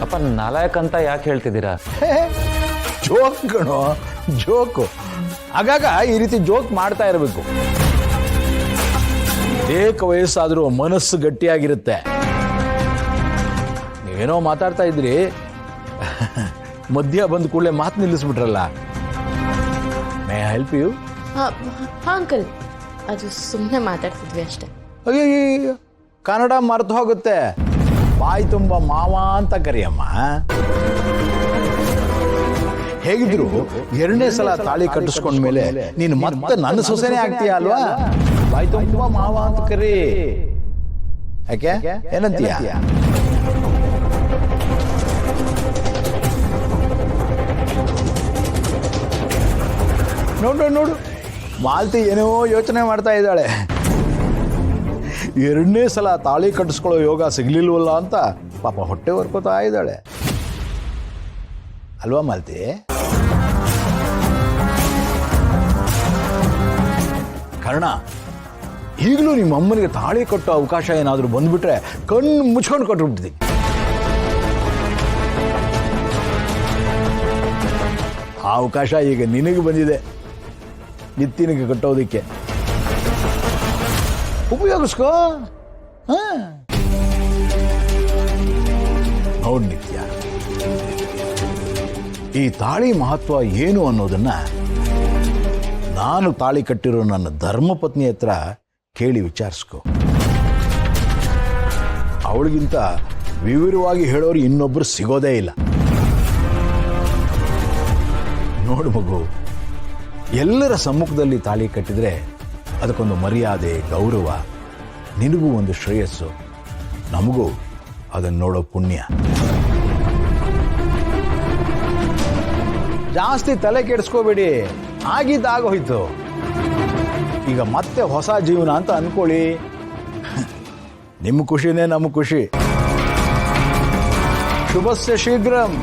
ಅಪ್ಪ ನಾಲಾಯಕ್ ಅಂತ ಯಾಕೆ ಹೇಳ್ತಿದ್ದೀರಾ? ಜೋಕ್ ಕಣೋ, ಜೋಕು. ಆಗಾಗ ಈ ರೀತಿ ಜೋಕ್ ಮಾಡ್ತಾ ಇರಬೇಕು. ಏಕ ವಯಸ್ಸಾದರೂ ಮನಸ್ಸು ಗಟ್ಟಿಯಾಗಿರುತ್ತೆ. ನೀವೇನೋ ಮಾತಾಡ್ತಾ ಇದ್ರಿ, ಮಧ್ಯ ಬಂದ ಕೂಡಲೇ ಮಾತು ನಿಲ್ಲಿಸ್ಬಿಟ್ರಲ್ಲ. May I help you? Uncle, ಅದು ಸುಮ್ಮನೆ ಮಾತಾಡ್ತಿದ್ವಿ ಅಷ್ಟೇ. ಅಯ್ಯೋ, ಕನ್ನಡ ಮರೆತು ಹೋಗುತ್ತೆ. ಬಾಯಿ ತುಂಬ ಮಾವ ಅಂತ ಕರಿಯಮ್ಮ. ಹೇಗಿದ್ರು ಎರಡನೇ ಸಲ ತಾಳಿ ಕಟ್ಟಿಸ್ಕೊಂಡ್ಮೇಲೆ ನೀನು ಮತ್ತೆ ನನ್ನ ಸೊಸೆನೇ ಆಗ್ತೀಯ ಅಲ್ವಾ? ಬಾಯಿ ತುಂಬ ಮಾವ ಅಂತ ಕರಿ. ಯಾಕೆ ಏನಂತೀಯ? ನೋಡು ನೋಡು, ಮಾಲ್ತಿ ಏನೋ ಯೋಚನೆ ಮಾಡ್ತಾ ಇದ್ದಾಳೆ. ಎರಡನೇ ಸಲ ತಾಳಿ ಕಟ್ಟಿಸ್ಕೊಳ್ಳೋ ಯೋಗ ಸಿಗ್ಲಿಲ್ವಲ್ಲ ಅಂತ ಪಾಪ ಹೊಟ್ಟೆ ಹೊರ್ಕೋತಾ ಇದ್ದಾಳೆ ಅಲ್ವಾ ಮಾಲ್ತಿ? ಕರ್ಣ, ಈಗಲೂ ನಿಮ್ಮ ಅಮ್ಮನಿಗೆ ತಾಳಿ ಕಟ್ಟೋ ಅವಕಾಶ ಏನಾದರೂ ಬಂದ್ಬಿಟ್ರೆ ಕಣ್ಣು ಮುಚ್ಕೊಂಡು ಕೊಟ್ಬಿಡ್ತೀನಿ. ಆ ಅವಕಾಶ ಈಗ ನಿನಗೆ ಬಂದಿದೆ, ನಿತ್ತಿನಿಗೆ ಕಟ್ಟೋದಕ್ಕೆ. ಉಪಯೋಗಿಸ್ಕೋ. ನೋಡ್ ನಿತ್ಯ, ಈ ತಾಳಿ ಮಹತ್ವ ಏನು ಅನ್ನೋದನ್ನ ನಾನು ತಾಳಿ ಕಟ್ಟಿರೋ ನನ್ನ ಧರ್ಮಪತ್ನಿ ಹತ್ರ ಕೇಳಿ ವಿಚಾರಿಸ್ಕೊ. ಅವಳಿಗಿಂತ ವಿವರವಾಗಿ ಹೇಳೋರು ಇನ್ನೊಬ್ರು ಸಿಗೋದೇ ಇಲ್ಲ. ನೋಡು ಮಗು, ಎಲ್ಲರ ಸಮ್ಮುಖದಲ್ಲಿ ತಾಳಿ ಕಟ್ಟಿದ್ರೆ ಅದಕ್ಕೊಂದು ಮರ್ಯಾದೆ, ಗೌರವ, ನಿನಗೂ ಒಂದು ಶ್ರೇಯಸ್ಸು, ನಮಗೂ ಅದನ್ನು ನೋಡೋ ಪುಣ್ಯ. ಜಾಸ್ತಿ ತಲೆ ಕೆಡಿಸ್ಕೋಬೇಡಿ, ಆಗಿದ್ದಾಗೋಯ್ತು. ಈಗ ಮತ್ತೆ ಹೊಸ ಜೀವನ ಅಂತ ಅನ್ಕೊಳ್ಳಿ. ನಿಮ್ಮ ಖುಷಿನೇ ನಮ್ಮ ಖುಷಿ. ಶುಭಸ್ಯ ಶೀಘ್ರಂ.